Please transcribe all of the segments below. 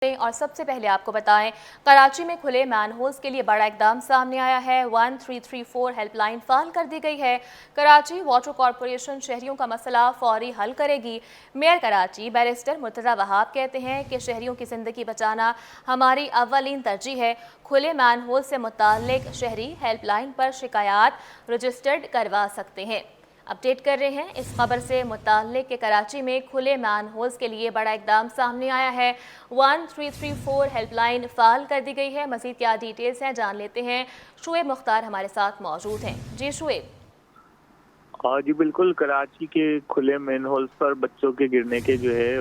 اور سب سے پہلے آپ کو بتائیں کراچی میں کھلے مین ہولز کے لیے بڑا اقدام سامنے آیا ہے 1334 ہیلپ لائن فعال کر دی گئی ہے۔ کراچی واٹر کارپوریشن شہریوں کا مسئلہ فوری حل کرے گی۔ میئر کراچی بیرسٹر مرتضی وہاب کہتے ہیں کہ شہریوں کی زندگی بچانا ہماری اولین ترجیح ہے۔ کھلے مین ہول سے متعلق شہری ہیلپ لائن پر شکایات رجسٹرڈ کروا سکتے ہیں۔ اپڈیٹ کر رہے ہیں اس خبر سے متعلق کہ کراچی میں کھلے مین ہولز کے لیے بڑا اقدام سامنے آیا ہے۔ 1334 ہیلپ لائن فعال کر دی گئی ہے۔ مزید کیا ڈیٹیلز ہیں جان لیتے ہیں، شعیب مختار ہمارے ساتھ موجود ہیں۔ جی شعیب۔ جی بالکل، کراچی کے کھلے مین ہولز پر بچوں کے گرنے کے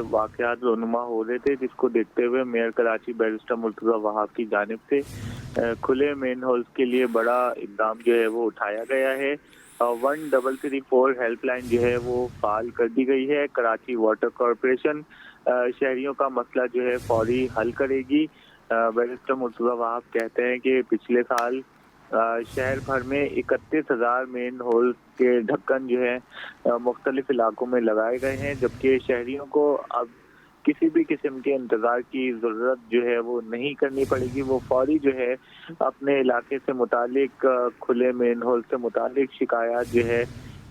واقعات رونما ہو رہے تھے، جس کو دیکھتے ہوئے میئر کراچی بیرسٹر مرتضی وہاب کی جانب سے کھلے مین ہولز کے لیے بڑا اقدام وہ اٹھایا گیا ہے۔ 1334 ہیلپ لائن وہ فعال کر دی گئی ہے۔ کراچی واٹر کارپوریشن شہریوں کا مسئلہ فوری حل کرے گی۔ بیرسٹر مرتضی وہاب کہتے ہیں کہ پچھلے سال شہر بھر میں 31,000 مین ہول کے ڈھکن مختلف علاقوں میں لگائے گئے ہیں، جبکہ شہریوں کو اب کسی بھی قسم کے انتظار کی ضرورت وہ نہیں کرنی پڑے گی۔ وہ فوری اپنے علاقے سے متعلق کھلے مین ہول سے متعلق شکایات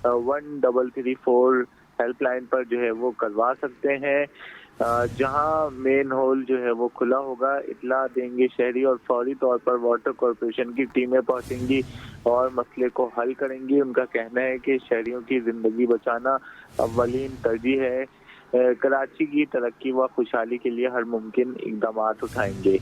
1334 ہیلپ لائن پر وہ کروا سکتے ہیں۔ جہاں مین ہول وہ کھلا ہوگا اطلاع دیں گے شہری، اور فوری طور پر واٹر کارپوریشن کی ٹیمیں پہنچیں گی اور مسئلے کو حل کریں گی۔ ان کا کہنا ہے کہ شہریوں کی زندگی بچانا اولین ترجیح ہے۔ کراچی کی ترقی و خوشحالی کے لیے ہر ممکن اقدامات اٹھائیں گے۔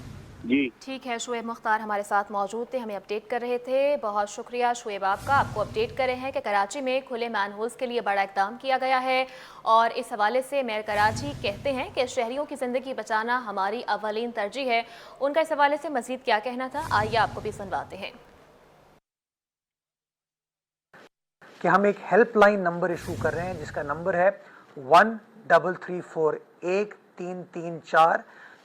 جی ٹھیک ہے، شعیب مختار ہمارے ساتھ موجود تھے، ہمیں اپڈیٹ کر رہے تھے۔ بہت شکریہ شعیب آپ کا۔ آپ کو اپڈیٹ کر رہے ہیں کہ کراچی میں کھلے مین ہولز کے لیے بڑا اقدام کیا گیا ہے، اور اس حوالے سے میئر کراچی کہتے ہیں کہ شہریوں کی زندگی بچانا ہماری اولین ترجیح ہے۔ ان کا اس حوالے سے مزید کیا کہنا تھا، آئیے آپ کو بھی سنواتے ہیں۔ کہ ہم ایک ہیلپ لائن نمبر ایشو کر رہے ہیں جس کا نمبر ہے 1334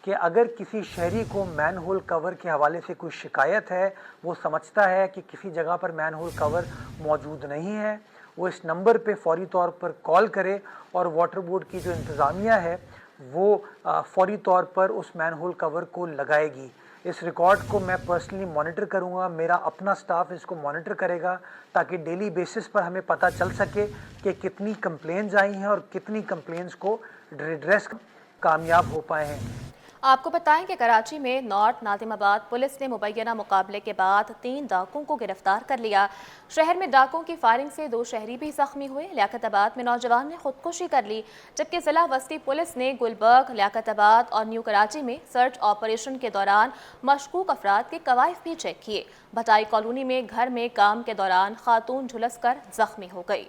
کہ اگر کسی شہری کو مین ہول کور کے حوالے سے کوئی شکایت ہے، وہ سمجھتا ہے کہ کسی جگہ پر مین ہول کور موجود نہیں ہے، وہ اس نمبر پہ فوری طور پر کال کرے، اور واٹر بورڈ کی جو انتظامیہ ہے وہ فوری طور پر اس مین ہول کور کو لگائے گی۔ اس ریکارڈ کو میں پرسنلی مانیٹر کروں گا، میرا اپنا سٹاف اس کو مانیٹر کرے گا، تاکہ ڈیلی بیسس پر ہمیں پتہ چل سکے کہ کتنی کمپلینز آئی ہیں اور کتنی کمپلینز کو ریڈریس کامیاب ہو پائے ہیں۔ آپ کو بتائیں کہ کراچی میں نارتھ ناظم آباد پولیس نے مبینہ مقابلے کے بعد 3 ڈاکوؤں کو گرفتار کر لیا۔ شہر میں ڈاکوؤں کی فائرنگ سے 2 شہری بھی زخمی ہوئے۔ لیاقت آباد میں نوجوان نے خودکشی کر لی، جبکہ ضلع وسطی پولیس نے گلبرگ، لیاقت آباد اور نیو کراچی میں سرچ آپریشن کے دوران مشکوک افراد کے کوائف بھی چیک کیے۔ بھٹائی کالونی میں گھر میں کام کے دوران خاتون جھلس کر زخمی ہو گئی۔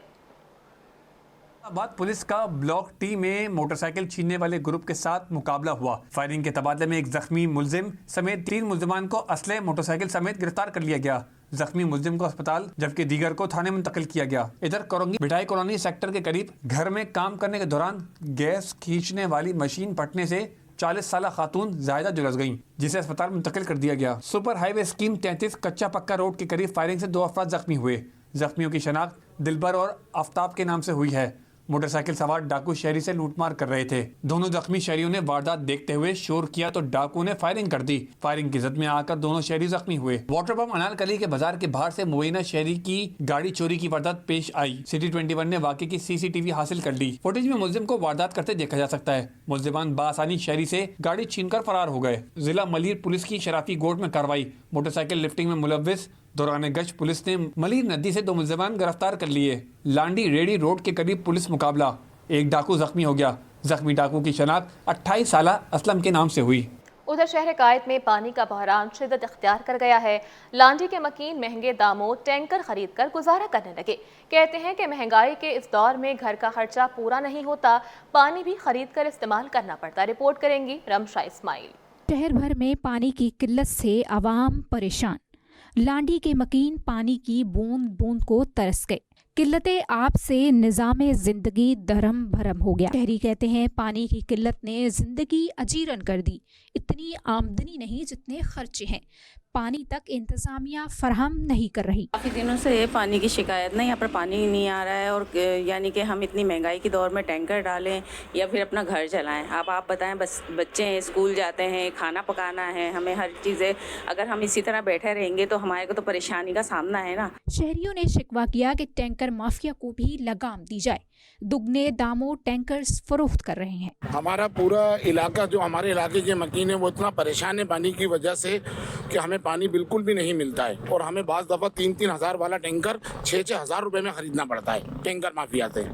آباد پولیس کا بلاک ٹی میں موٹر سائیکل چھیننے والے گروپ کے ساتھ مقابلہ ہوا۔ فائرنگ کے تبادلے میں ایک زخمی ملزم سمیت 3 ملزمان کو اسلحے، موٹر سائیکل سمیت گرفتار کر لیا گیا۔ زخمی ملزم کو اسپتال جبکہ دیگر کو تھانے منتقل کیا گیا۔ ادھر کرونگی بھٹائی کالونی سیکٹر کے قریب گھر میں کام کرنے کے دوران گیس کھینچنے والی مشین پھٹنے سے 40 سالہ خاتون زاہدہ جھلس گئیں، جسے اسپتال منتقل کر دیا گیا۔ سپر ہائی وے اسکیم 33 کچا پکا روڈ کے قریب فائرنگ سے 2 افراد زخمی ہوئے۔ زخمیوں کی شناخت دلبر اور آفتاب کے نام سے ہوئی ہے۔ موٹر سائیکل سوار ڈاکو شہری سے لوٹ مار کر رہے تھے۔ دونوں زخمی شہریوں نے واردات دیکھتے ہوئے شور کیا تو ڈاکو نے فائرنگ کر دی۔ فائرنگ کی زد میں آ کر دونوں شہری زخمی ہوئے۔ واٹر پمپ انارکلی کے بازار کے باہر سے مبینہ شہری کی گاڑی چوری کی واردات پیش آئی۔ سٹی 21 نے واقعے کی CCTV حاصل کر لی۔ فوٹیج میں ملزم کو واردات کرتے دیکھا جا سکتا ہے۔ ملزمان بآسانی شہری سے گاڑی چھین کر فرار ہو گئے۔ ضلع ملیر پولیس کی شرافی گوٹ میں کارروائی۔ موٹر سائیکل لفٹنگ میں ملوث دوران گشت پولیس نے ملیر ندی سے 2 ملزمان گرفتار کر لیے۔ لانڈی ریڈی روڈ کے قریب پولیس مقابلہ، ایک ڈاکو زخمی ہو گیا۔ زخمی ڈاکو کی شناخت 28 سالہ اسلم کے نام سے ہوئی۔ ادھر شہر قائد میں پانی کا بحران شدت اختیار کر گیا ہے۔ لانڈی کے مکین مہنگے داموں ٹینکر خرید کر گزارا کرنے لگے۔ کہتے ہیں کہ مہنگائی کے اس دور میں گھر کا خرچہ پورا نہیں ہوتا، پانی بھی خرید کر استعمال کرنا پڑتا۔ رپورٹ کریں گی رمشا اسماعیل۔ شہر بھر میں پانی کی قلت سے عوام پریشان۔ لانڈی کے مکین پانی کی بوند بوند کو ترس گئے۔ قلت آب سے نظام زندگی دھرم بھرم ہو گیا۔ شہری کہتے ہیں پانی کی قلت نے زندگی اجیرن کر دی۔ اتنی آمدنی نہیں جتنے خرچے ہیں۔ पानी तक इंतजामिया फराहम नहीं कर रही। काफ़ी दिनों से पानी की शिकायत ना, यहाँ पर पानी नहीं आ रहा है और यानी कि हम इतनी महंगाई के दौर में टैंकर डालें या फिर अपना घर चलाएं। अब आप बताएं, बस बच्चे हैं, स्कूल जाते हैं, खाना पकाना है, हमें हर चीज़ें, अगर हम इसी तरह बैठे रहेंगे तो हमारे को तो परेशानी का सामना है ना। शहरियों ने शिकवा किया कि टैंकर माफिया को भी लगाम दी जाए, दुगने दामों टैंकर्स फरोख्त कर रहे हैं। हमारा पूरा इलाका, जो हमारे इलाके के मकीन है, वो इतना परेशान है पानी की वजह से कि हमें पानी बिल्कुल भी नहीं मिलता है और हमें बाज़ दफ़ा 3-3 हज़ार वाला टैंकर 6-6 हज़ार रुपए में खरीदना पड़ता है टैंकर माफिया से,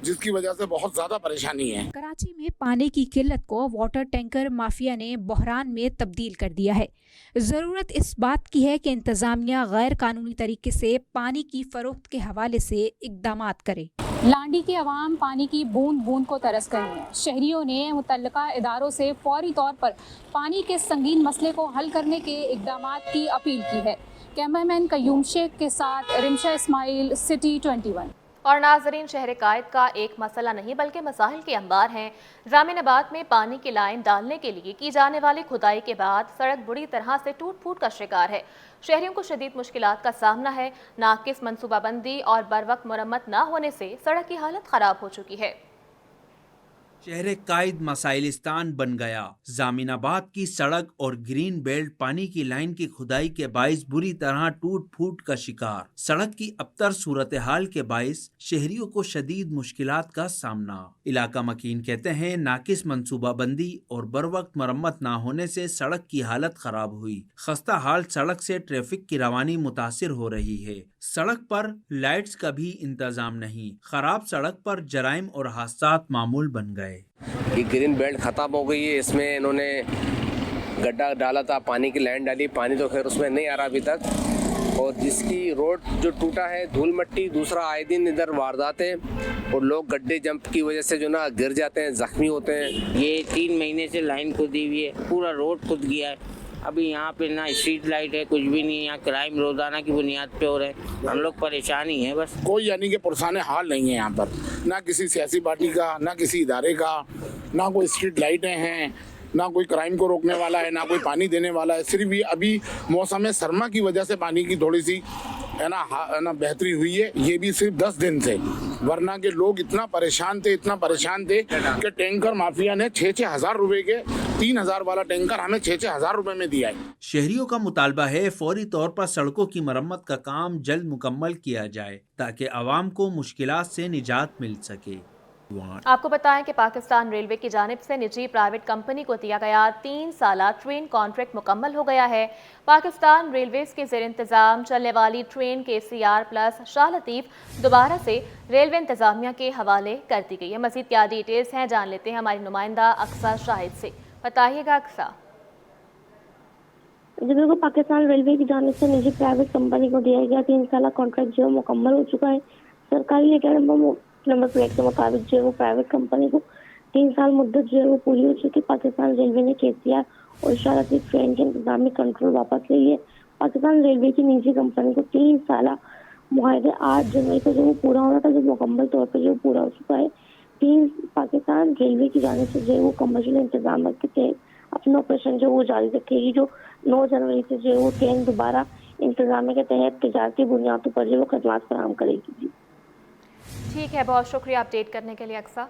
जिसकी वजह से बहुत ज़्यादा परेशानी है। कराची में पानी की किल्लत को वाटर टैंकर माफिया ने बहरान में तब्दील कर दिया है। ज़रूरत इस बात की है कि इंतज़ामिया गैर कानूनी तरीके से पानी की फरोख्त के हवाले से इक़दामात करे। लांडी के अवाम पानी की बूंद बूंद को तरस गए हैं। शहरियों ने मुतल्लिका इदारों से फौरी तौर पर पानी के संगीन मसले को हल करने के इक़दामात की अपील की है। कैमरामैन कयूम शेख के साथ रिमशा इस्माइल, सिटी 21। और नाजरीन, शहर कायद का एक मसला नहीं बल्कि मसाइल के अंबार हैं। जामिनाबाद में पानी की लाइन डालने के लिए की जाने वाली खुदाई के बाद सड़क बुरी तरह से टूट फूट का शिकार है। शहरियों को शदीद मुश्किलात का सामना है। नाकिस मनसूबाबंदी और बरवक्त मुरम्मत न होने से सड़क की हालत खराब हो चुकी है। शहर कायद मसाइलिस्तान बन गया। जामिनाबाद की सड़क और ग्रीन बेल्ट पानी की लाइन की खुदाई के बाइस बुरी तरह टूट फूट का शिकार। सड़क की अबतर सूरत हाल के बाइस शहरियों को शदीद मुश्किलात का सामना। इलाका मकीन कहते हैं, नाकिस मनसूबाबंदी और बरवक्त मरम्मत ना होने से सड़क की हालत खराब हुई। खस्ता हाल सड़क से ट्रैफिक की रवानी मुतासिर हो रही है। सड़क पर लाइट्स का भी इंतजाम नहीं। खराब सड़क पर जराइम और हादसात मामूल बन गए। ये ग्रीन बेल्ट ख़त्म हो गई है, इसमें इन्होंने गड्ढा डाला था, पानी की लाइन डाली, पानी तो खैर उसमें नहीं आ रहा अभी तक। और जिसकी रोड जो टूटा है, धूल मट्टी, दूसरा आए दिन इधर वारदातें और लोग गड्ढे जंप की वजह से जो ना गिर जाते हैं, जख्मी होते हैं। ये 3 महीने से लाइन खुदी हुई है, पूरा रोड खुद गया है। अभी यहाँ पे ना स्ट्रीट लाइट है, कुछ भी नहीं है। यहाँ क्राइम रोजाना की बुनियाद पे हो रहे हैं। हम लोग परेशान ही हैं बस। कोई यानी कि पुरसाने हाल नहीं है यहाँ पर, ना किसी सियासी पार्टी का, ना किसी इदारे का, ना कोई स्ट्रीट लाइटें हैं, ना कोई क्राइम को रोकने वाला है, ना कोई पानी देने वाला है। सिर्फ ये अभी मौसम सरमा की वजह से पानी की थोड़ी सी है ना बेहतरी हुई है। ये भी सिर्फ 10 दिन से, वरना के लोग इतना परेशान थे कि टैंकर माफिया ने 6-6 हज़ार रुपए के 3 हज़ार वाला टैंकर हमें 6-6 हज़ार रुपए में दिया है। शहरियों का मुतालबा है फौरी तौर पर सड़कों की मरम्मत का काम जल्द मुकम्मल किया जाए ताकि आवाम को मुश्किलात से निजात मिल सके। आपको बताएं कि पाकिस्तान रेलवे की जानिब से निजी प्राइवेट कंपनी को दिया गया 3 साला ट्रेन कॉन्ट्रैक्ट मुकम्मल हो गया है। पाकिस्तान रेलवेज के ज़ेर इंतज़ाम चलने वाली ट्रेन KCR+ शाह लतीफ़ दोबारा से रेलवे इंतज़ामिया के हवाले कर दी गई है। मज़ीद क्या डिटेल्स हैं, जान लेते हैं हमारी नुमाइंदा अक्सा शाहिद से। बताइएगा अक्सा। जी बिल्कुल, पाकिस्तान रेलवे की जानिब से निजी प्राइवेट कंपनी को दिया गया 3 साला कॉन्ट्रैक्ट जो मुकम्मल हो चुका है। सरकारी लेटर नंबर प्लेट के मुताबिक जो है वो प्राइवेट कंपनी को 3 साल मुद्दत जो है वो पूरी हो चुकी। पाकिस्तान रेलवे ने KCR और शाह लतीफ़ ट्रेन के इंतजामी कंट्रोल वापस ले लिए। पाकिस्तान रेलवे की निजी कंपनी को 3 साल मुआहदे 8 जनवरी को जो वो पूरा होना था, जो मुकम्मल तौर पर जो पूरा हो चुका है। पाकिस्तान रेलवे की जानिब से जो है वो कमर्शियल इंतजाम के तहत अपना ऑपरेशन जो वो जारी रखेगी। जो 9 जनवरी से जो है वो ट्रेन दोबारा इंतजाम के तहत तजारती बुनियादों पर जो वो खदमात फराहम करेगी। ठीक है, बहुत शुक्रिया अपडेट करने के लिए अक्सा।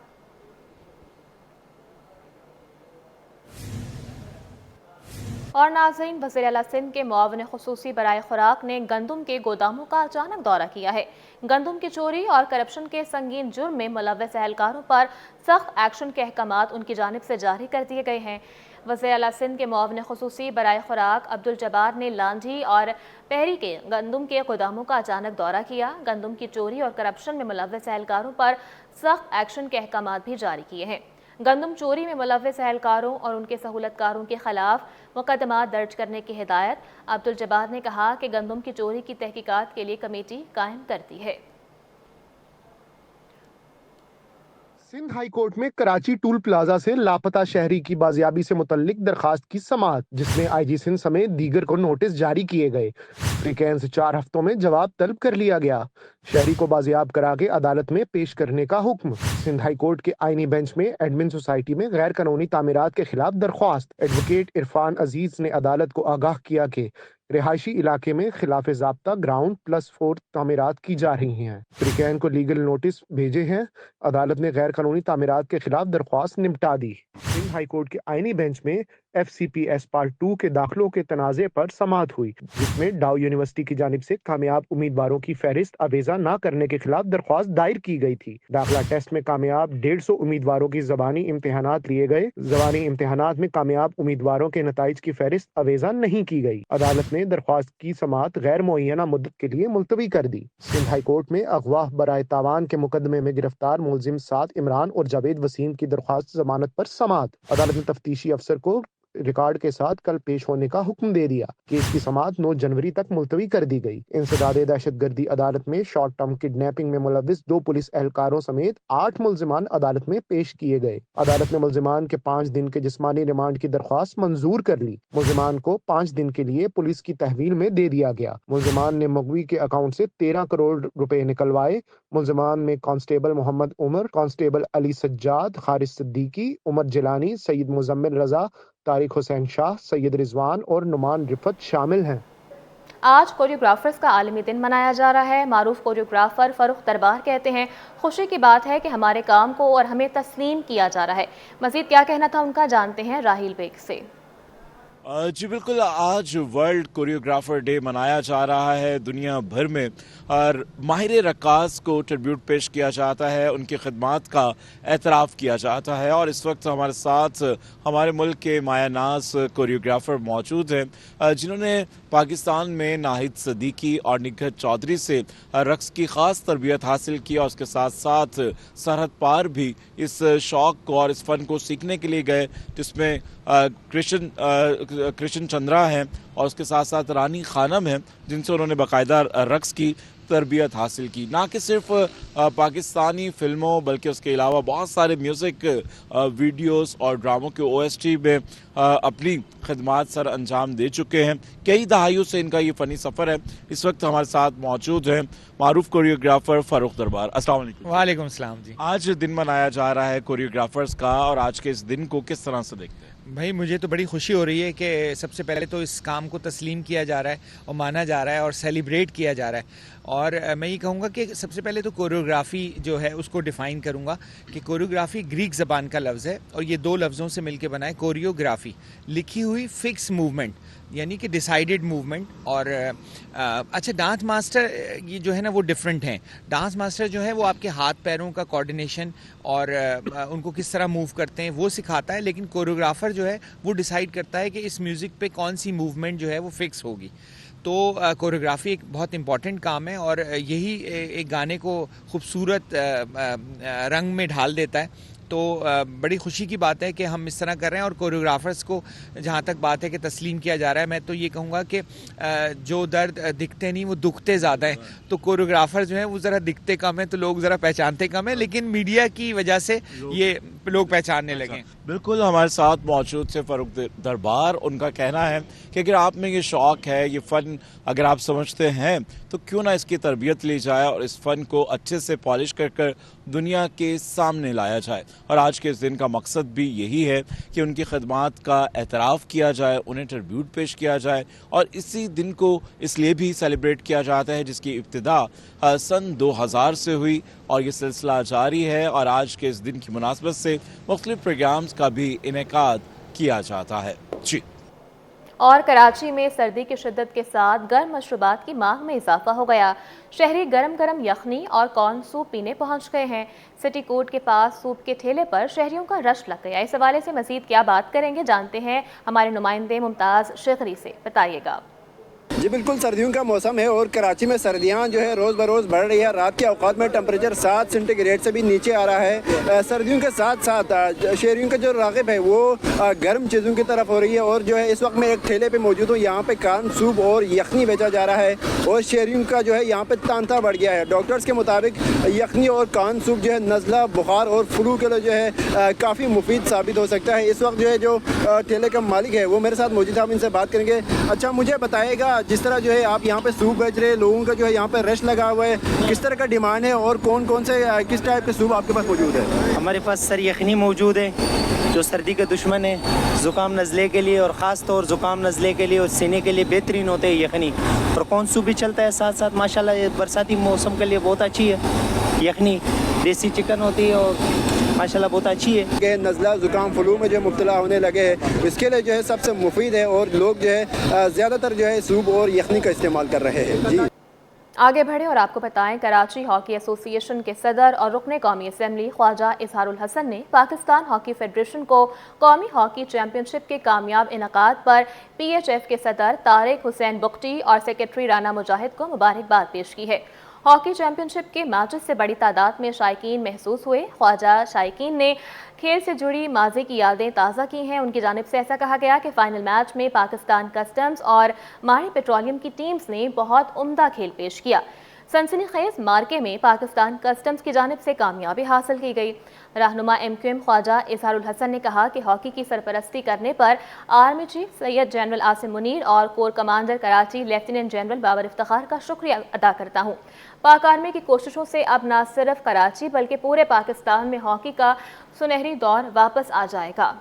और नाज़रीन, वज़ीर आला सिंध के मुआविन ख़ुसूसी बराए खुराक ने गंदम के गोदामों का अचानक दौरा किया है। गंदम की चोरी और करप्शन के संगीन जुर्म में मुलव्वस एहलकारों पर सख्त एक्शन के अहकामात उनकी जानिब से जारी कर दिए गए हैं। वज़ीर आला सिंध के मुआविन ख़ुसूसी बराए खुराक अब्दुल जब्बार ने लांझी और पहरी के गंदम के गोदामों का अचानक दौरा किया। गंदम की चोरी और करप्शन में मुलव्वस एहलकारों पर सख्त एक्शन के अहकामात भी जारी किए हैं। गंदम चोरी में मुलव्वस एहलकारों और उनके सहूलतकारों के खिलाफ मुकदमा दर्ज करने की हिदायत अब्दुल जब्बार ने कहा कि गंदम की चोरी की तहकीकात के लिए कमेटी कायम करती है। सिंध हाई कोर्ट में कराची टूल प्लाजा से लापता शहरी की बाजियाबी से मुतल्लिक दरखास्त की समाअत, जिसमें आईजी सिंध समेत दीगर को नोटिस जारी किए गए। फ्रीकैन से 4 हफ्तों में जवाब तलब कर लिया गया। शहरी को बाजियाब करा के अदालत में पेश करने का हुक्म। सिंध हाई कोर्ट के आईनी बेंच में एडमिन सोसाइटी में गैर कानूनी तामीरात के खिलाफ दरख्वास्त। एडवोकेट इरफान अजीज ने अदालत को आगाह किया कि रिहायशी इलाके में खिलाफ ज़ाब्ता ग्राउंड +4 तामीरात की जा रही हैं। फ्रीकैन को लीगल नोटिस भेजे हैं। अदालत ने गैर कानूनी तामीरात के खिलाफ दरख्वास्त निपटा दी। सिंध हाई कोर्ट के आईनी बेंच में FCPS पार्ट 2 के दाखिलों के तनाज़े पर समाअत हुई, जिसमें डाउ यूनिवर्सिटी की जानिब से कामयाब उम्मीदवारों की फहरिस्त अवेजा न करने के खिलाफ दरख्वास्त दायर की गई थी। दाखिला टेस्ट में कामयाब 150 उम्मीदवारों की ज़बानी इम्तिहानात लिए गए। ज़बानी इम्तिहानात में कामयाब उम्मीदवारों के नताइज की फहरिस्त अवेजा नहीं की गई। अदालत ने दरख्वास्त की समाअत गैर मुअय्यना मुद्दत के लिए मुलतवी कर दी। सिंध हाई कोर्ट में अगवा बराए तावान के मुकदमे में गिरफ्तार मुलजिम साद इमरान और जावेद वसीम की दरख्वास्त जमानत पर समाअत। अदालत ने तफ्तीशी अफसर को रिकॉर्ड के साथ कल पेश होने का हुक्म दे दिया। केस की समाअत 9 जनवरी तक मुलतवी कर दी गई। इंसदादे दहशतगर्दी अदालत में शॉर्ट टर्म किडनैपिंग में मुलविस 2 पुलिस एहलकारों समेत 8 मुलजिमान अदालत में पेश किए गए। अदालत ने मुलजिमान के 5 दिन के जिस्मानी रिमांड की दरख्वास्त मंजूर कर ली। मुलजिमान को 5 दिन के लिए पुलिस की तहवील में दे दिया गया। मुलजिमान ने मगवी के अकाउंट से 13 करोड़ रुपए निकलवाए। मुलजिमान में कांस्टेबल मोहम्मद उमर, कांस्टेबल अली सज्जाद, खारिज सिद्दीकी, उमर जिलानी, सईद मुजम्मिल रजा, तारिक हुसैन शाह, सैयद रिजवान और नुमान रिफत शामिल हैं। आज कोरियोग्राफर्स का आलमी दिन मनाया जा रहा है। मारूफ कोरियोग्राफर फरुख दरबार कहते हैं, खुशी की बात है कि हमारे काम को और हमें तस्लीम किया जा रहा है। मजीद क्या कहना था उनका, जानते हैं राहिल बेग से। जी बिल्कुल, आज वर्ल्ड कोरियोग्राफर डे मनाया जा रहा है दुनिया भर में और माहिर रक्कास को ट्रिब्यूट पेश किया जाता है, उनकी खिदमात का एतराफ़ किया जाता है। और इस वक्त हमारे साथ हमारे मुल्क के माया नाज कोरियोग्राफर मौजूद हैं जिन्होंने पाकिस्तान में नाहिद सदीकी और निगहत चौधरी से रक्स की ख़ास तरबियत हासिल की और उसके साथ साथ सरहद पार भी इस शौक़ को और इस फ़न को सीखने के लिए गए, जिसमें कृष्ण चंद्रा हैं और उसके साथ साथ रानी खानम हैं, जिनसे उन्होंने बाकायदा रक्स की तरबियत हासिल की। ना कि सिर्फ पाकिस्तानी फिल्मों बल्कि उसके अलावा बहुत सारे म्यूज़िक वीडियोस और ड्रामों के OST में अपनी खिदमात सर अंजाम दे चुके हैं। कई दहाइयों से इनका ये फ़नी सफ़र है। इस वक्त हमारे साथ मौजूद हैं मारूफ कोरियोग्राफर फरुख दरबार। अस्सलाम वालेकुम। वालेकुम सलाम जी। आज दिन मनाया जा रहा है कोरियोग्राफर्स का, और आज के इस दिन को किस तरह से देखते हैं? भाई मुझे तो बड़ी खुशी हो रही है कि सबसे पहले तो इस काम को तस्लीम किया जा रहा है और माना जा रहा है और सेलिब्रेट किया जा रहा है। और मैं ये कहूँगा कि सबसे पहले तो कोरियोग्राफी जो है उसको डिफ़ाइन करूँगा कि कोरियोग्राफी ग्रीक ज़बान का लफ्ज़ है और ये 2 लफ्ज़ों से मिलकर बना है। कोरियोग्राफी लिखी हुई फिक्स मूवमेंट यानी कि डिसाइडेड मूवमेंट। और अच्छा, डांस मास्टर ये जो है ना वो डिफरेंट हैं। डांस मास्टर जो है वो आपके हाथ पैरों का कोऑर्डिनेशन और उनको किस तरह मूव करते हैं वो सिखाता है, लेकिन कोरियोग्राफर जो है वो डिसाइड करता है कि इस म्यूज़िक पे कौन सी मूवमेंट जो है वो फिक्स होगी। तो कोरियोग्राफी एक बहुत इम्पॉर्टेंट काम है और यही एक गाने को खूबसूरत रंग में ढाल देता है। तो बड़ी खुशी की बात है कि हम इस तरह कर रहे हैं और कोरियोग्राफर्स को जहाँ तक बात है कि तस्लीम किया जा रहा है। मैं तो ये कहूँगा कि जो दर्द दिखते नहीं वो दुखते ज़्यादा हैं, तो कोरियोग्राफर जो हैं वो ज़रा दिखते कम हैं तो लोग ज़रा पहचानते कम हैं, लेकिन मीडिया की वजह से ये लोग पहचानने लगे। बिल्कुल, हमारे साथ मौजूद थे फरुख दरबार। उनका कहना है कि अगर आप में ये शौक़ है, ये फ़न अगर आप समझते हैं तो क्यों ना इसकी तरबियत ली जाए और इस फ़न को अच्छे से पॉलिश कर दुनिया के सामने लाया जाए। और आज के इस दिन का मकसद भी यही है कि उनकी खिदमात का एतराफ़ किया जाए, उन्हें ट्रिब्यूट पेश किया जाए। और इसी दिन को इसलिए भी सेलिब्रेट किया जाता है जिसकी इब्तिदा सन 2000 से हुई और ये सिलसिला जारी है। और आज के इस दिन की मुनासबत से मुख्तलिफ प्रोग्राम्स का भी इनेकाद किया जाता है। जी। और कराची में सर्दी की शिद्दत के साथ गर्म मशरूबात की मांग में इजाफा हो गया। शहरी गरम गरम यखनी और कॉर्न सूप पीने पहुंच गए हैं। सिटी कोर्ट के पास सूप के ठेले पर शहरियों का रश लग गया। इस हवाले से मजीद क्या बात करेंगे, जानते हैं हमारे नुमाइंदे मुमताज़ शेखरी से। बताइएगा। جی بالکل سردیوں کا موسم ہے اور کراچی میں سردیاں جو ہے روز بروز بڑھ رہی ہے. رات کے اوقات میں ٹمپریچر 7 سینٹی گریڈ سے بھی نیچے آ رہا ہے. سردیوں کے ساتھ ساتھ شہریوں کا جو راغب ہے وہ گرم چیزوں کی طرف ہو رہی ہے اور جو ہے اس وقت میں ایک ٹھیلے پہ موجود ہوں. یہاں پہ کان سوپ اور یخنی بیچا جا رہا ہے اور شہریوں کا جو ہے یہاں پہ تانتا بڑھ گیا ہے. ڈاکٹرز کے مطابق یخنی اور کان سوپ جو ہے نزلہ, بخار اور فلو کے لیے جو ہے کافی مفید ثابت ہو سکتا ہے. اس وقت جو ہے جو ٹھیلے کا مالک ہے وہ میرے ساتھ موجود ہے, ہم ان سے بات کریں گے. اچھا مجھے بتائے گا, جس طرح جو ہے آپ یہاں پہ سوپ بیچ رہے ہیں, لوگوں کا جو ہے یہاں پہ رش لگا ہوا ہے, کس طرح کا ڈیمانڈ ہے اور کون کون سے کس ٹائپ کے سوپ آپ کے پاس موجود ہے؟ ہمارے پاس سر یخنی موجود ہے جو سردی کے دشمن ہے, زکام نزلے کے لیے اور خاص طور زکام نزلے کے لیے اور سینے کے لیے بہترین ہوتے ہیں یخنی. اور کون سوپ بھی چلتا ہے ساتھ ساتھ ماشاءاللہ, یہ برساتی موسم کے لیے بہت اچھی ہے. یخنی دیسی چکن ہوتی ہے اور ماشاءاللہ بہت اچھی ہے. کہ نزلہ زکام فلو میں جو مبتلا ہونے لگے ہیں اس کے لیے جو ہے سب سے مفید ہے اور لوگ جو ہے زیادہ تر جو ہے سوپ اور یخنی کا استعمال کر رہے ہیں. جی آگے بڑھیں اور آپ کو بتائیں, کراچی ہاکی ایسوسی ایشن کے صدر اور رکن قومی اسمبلی خواجہ اظہار الحسن نے پاکستان ہاکی فیڈریشن کو قومی ہاکی چیمپئن شپ کے کامیاب انعقاد پر پی ایچ ایف کے صدر طارق حسین بگٹی اور سیکرٹری رانا مجاہد کو مبارکباد پیش کی ہے. ہاکی چیمپئن شپ کے میچز سے بڑی تعداد میں شائقین محسوس ہوئے. خواجہ شائقین نے کھیل سے جڑی ماضی کی یادیں تازہ کی ہیں. ان کی جانب سے ایسا کہا گیا کہ فائنل میچ میں پاکستان کسٹمز اور ماری پیٹرولیم کی ٹیمز نے بہت عمدہ کھیل پیش کیا. سنسنی خیز مارکے میں پاکستان کسٹمز کی جانب سے کامیابی حاصل کی گئی. رہنما ایم کیو ایم خواجہ اظہار الحسن نے کہا کہ ہاکی کی سرپرستی کرنے پر آرمی چیف سید جنرل عاصم منیر اور corps commander Karachi lieutenant general Babar Iftikhar کا شکریہ ادا کرتا ہوں. پاک آرمی کی کوششوں سے اب نہ صرف کراچی بلکہ پورے پاکستان میں ہاکی کا سنہری دور واپس آ جائے گا.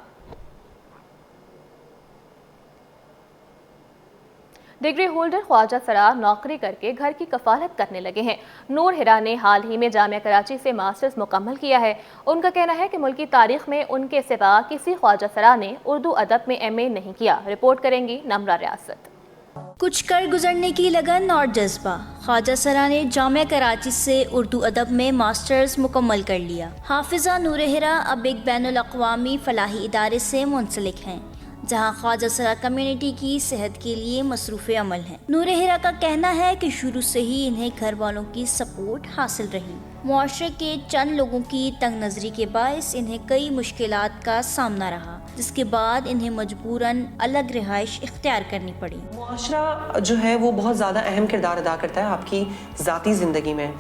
ڈگری ہولڈر خواجہ سرار نوکری کر کے گھر کی کفالت کرنے لگے ہیں. نور ہرا نے حال ہی میں جامعہ کراچی سے ماسٹرز مکمل کیا ہے. ان کا کہنا ہے کہ ملکی تاریخ میں ان کے سوا کسی خواجہ سرار نے اردو ادب میں ایم اے نہیں کیا. رپورٹ کریں گی نمرہ ریاست. کچھ کر گزرنے کی لگن اور جذبہ, خواجہ سرا نے جامعہ کراچی سے اردو ادب میں ماسٹرز مکمل کر لیا. حافظہ نور ہرا اب ایک بین الاقوامی فلاحی ادارے سے منسلک ہیں جہاں خواجہ سرا کمیونٹی کی صحت کے لیے مصروف عمل ہیں. نور ہرا کا کہنا ہے کہ شروع سے ہی انہیں گھر والوں کی سپورٹ حاصل رہی. معاشرے کے چند لوگوں کی تنگ نظری کے باعث انہیں کئی مشکلات کا سامنا رہا, جس کے بعد انہیں مجبوراً الگ رہائش اختیار کرنی پڑی. معاشرہ جو ہے وہ بہت زیادہ اہم کردار ادا کرتا ہے آپ کی ذاتی زندگی میں.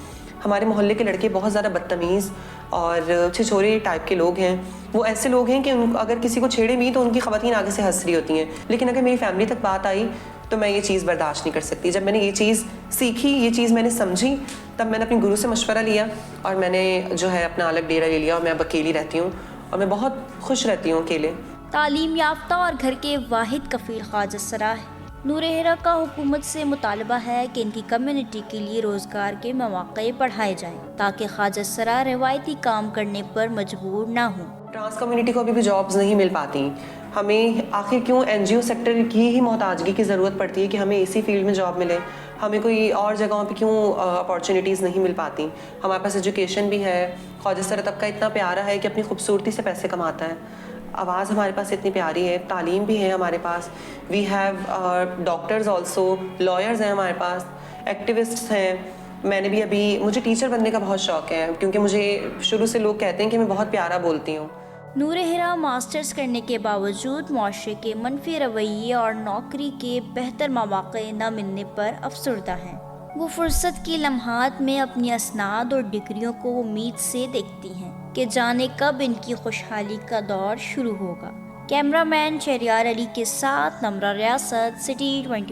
ہمارے محلے کے لڑکے بہت زیادہ بدتمیز اور چھچورے ٹائپ کے لوگ ہیں. وہ ایسے لوگ ہیں کہ اگر کسی کو چھیڑے بھی تو ان کی خواتین آگے سے ہنس رہی ہوتی ہیں, لیکن اگر میری فیملی تک بات آئی تو میں یہ چیز برداشت نہیں کر سکتی. جب میں نے یہ چیز سیکھی, یہ چیز میں نے سمجھی, تب میں نے اپنے گرو سے مشورہ لیا اور میں نے جو ہے اپنا الگ ڈیرا لے لیا اور میں اب اکیلی رہتی ہوں اور میں بہت خوش رہتی ہوں اکیلے. تعلیم یافتہ اور گھر کے واحد کفیل خواجہ سرا ہے. نور ہرا کا حکومت سے مطالبہ ہے کہ ان کی کمیونٹی کے لیے روزگار کے مواقع بڑھائے جائیں تاکہ خواجہ سرا روایتی کام کرنے پر مجبور نہ ہوں. ٹرانس کمیونٹی کو ابھی بھی جابز نہیں مل پاتی. ہمیں آخر کیوں این جی او سیکٹر کی ہی محتاجگی کی ضرورت پڑتی ہے کہ ہمیں اسی فیلڈ میں جاب ملے. ہمیں کوئی اور جگہوں پہ کیوں اپارچونیٹیز نہیں مل پاتی. ہمارے پاس ایجوکیشن بھی ہے. خواجہ سرا طبقہ اتنا پیارا ہے کہ اپنی خوبصورتی سے پیسے کماتا ہے. آواز ہمارے پاس اتنی پیاری ہے, تعلیم بھی ہے ہمارے پاس. We have doctors also, lawyers ہیں ہمارے پاس, ایکٹیوسٹس ہیں. میں نے بھی ابھی, مجھے ٹیچر بننے کا بہت شوق ہے کیونکہ مجھے شروع سے لوگ کہتے ہیں کہ میں بہت پیارا بولتی ہوں. نور ہرا ماسٹرز کرنے کے باوجود معاشرے کے منفی رویے اور نوکری کے بہتر مواقع نہ ملنے پر افسردہ ہیں. وہ فرصت کی لمحات میں اپنی اسناد اور ڈگریوں کو امید سے دیکھتی ہیں کہ جانے کب ان کی خوشحالی کا دور شروع ہوگا. کیمرہ مین شہریار علی کے ساتھ نمرہ ریاست, سٹی 21.